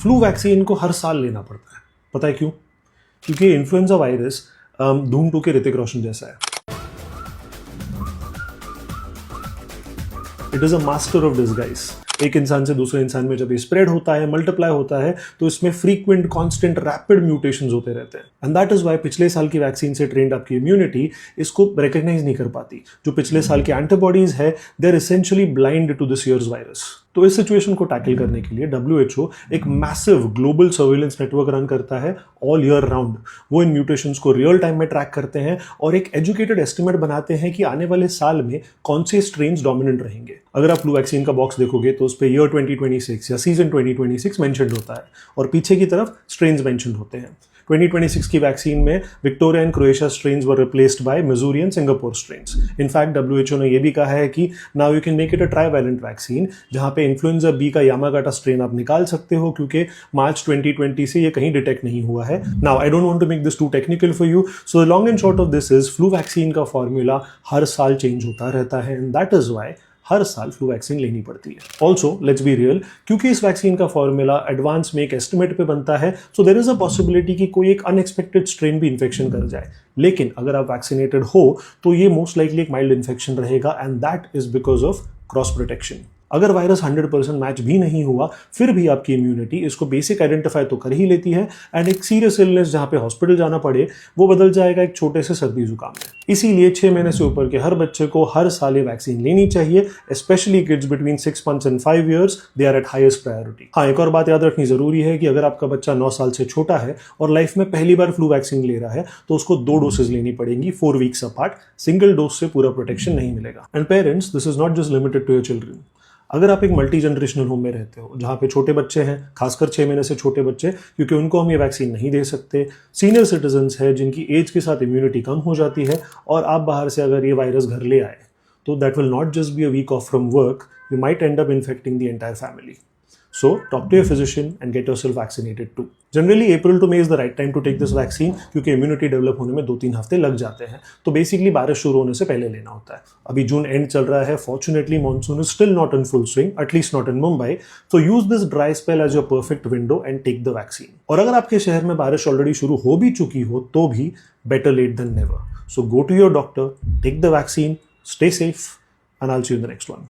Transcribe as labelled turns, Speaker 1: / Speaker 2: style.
Speaker 1: Flu vaccine को हर साल लेना पड़ता है। पता है क्यों? क्योंकि इन्फ्लुएंजा वायरस धूम 2 के ऋतिक रोशन जैसा है। It is a master of disguise. एक इंसान से दूसरे इंसान में जब ये स्प्रेड होता है, मल्टीप्लाई होता है, तो इसमें फ्रीक्वेंट, कांस्टेंट, रैपिड म्यूटेशंस होते रहते हैं। एंड दैट इज व्हाई पिछले साल की वैक्सीन से ट्रेंड आपकी इम्यूनिटी इसको रिकॉग्नाइज नहीं कर पाती। जो पिछले साल की एंटीबॉडीज है, they are essentially blind to this year's virus. तो इस सिचुएशन को टैकल करने के लिए WHO एक massive global surveillance network run करता है ऑल ईयर राउंड। वो इन म्यूटेशंस को रियल टाइम में ट्रैक करते हैं और एक एजुकेटेड एस्टिमेट बनाते हैं कि आने वाले साल में कौन से स्ट्रेन्स डोमिनेंट रहेंगे। अगर आप फ्लू वैक्सीन का बॉक्स देखोगे तो उस पर ईयर 2026 या सीजन 2026 मेंशन्ड होता है और पीछे की तरफ स्ट्रेन्स मेंशन्ड होते हैं। 2026 की वैक्सीन में Victoria and Croatia strains were replaced by Missouri and Singapore strains. In fact WHO ने यह भी कहा है कि now you can make it a trivalent vaccine, जहां पे इन्फ्लुएंजा बी का यामागाटा स्ट्रेन आप निकाल सकते हो, क्योंकि मार्च 2020 से ये कहीं डिटेक्ट नहीं हुआ है। Now I don't want to make this too technical for you, so the long and short of this is flu vaccine का फॉर्मूला हर साल चेंज होता रहता है एंड दैट इज वाई हर साल फ्लू वैक्सीन लेनी पड़ती है। ऑल्सो लेट्स बी रियल, क्योंकि इस वैक्सीन का फॉर्मूला एडवांस में एक एस्टिमेट पे बनता है, so there is a possibility कि कोई एक अनएक्सपेक्टेड स्ट्रेन भी इन्फेक्शन कर जाए। लेकिन अगर आप वैक्सीनेटेड हो तो ये मोस्ट लाइकली एक माइल्ड इन्फेक्शन रहेगा and that is because of cross protection. अगर वायरस 100% मैच भी नहीं हुआ, फिर भी आपकी इम्यूनिटी इसको बेसिक आइडेंटिफाई तो कर ही लेती है एंड एक सीरियस इलनेस जहां पे हॉस्पिटल जाना पड़े वो बदल जाएगा एक छोटे से सर्दी जुकाम में। इसीलिए 6 महीने से ऊपर के हर बच्चे को हर साल ये वैक्सीन लेनी चाहिए, specially kids between 6 months and 5 years, they are at highest priority. हाँ, एक और बात याद रखनी जरूरी है कि अगर आपका बच्चा 9 साल से छोटा है और लाइफ में पहली बार फ्लू वैक्सीन ले रहा है तो उसको 2 डोसेज लेनी पड़ेंगी 4 weeks अपार्ट। सिंगल डोज से पूरा प्रोटेक्शन नहीं मिलेगा। And parents, this is not just limited to your children. अगर आप एक मल्टी जनरेशनल होम में रहते हो जहाँ पे छोटे बच्चे हैं, खासकर 6 महीने से छोटे बच्चे, क्योंकि उनको हम ये वैक्सीन नहीं दे सकते, सीनियर सिटीजन्स है जिनकी एज के साथ इम्यूनिटी कम हो जाती है, और आप बाहर से अगर ये वायरस घर ले आए तो that will not just be a week off from work, you might end up infecting the entire family. So talk to your physician and get yourself vaccinated too. Generally April to May is the right time to take this vaccine, क्योंकि immunity develop होने में 2-3 हफ्ते लग जाते हैं। तो basically बारिश शुरू होने से पहले लेना होता है। अभी जून एंड चल रहा है, fortunately monsoon is still not in full swing, at least not in Mumbai, so use this dry spell as your perfect window and take the vaccine. और अगर आपके शहर में बारिश ऑलरेडी शुरू हो भी चुकी हो तो भी better late than never. So go to your doctor, take the vaccine, stay safe, and I'll see you in the next one.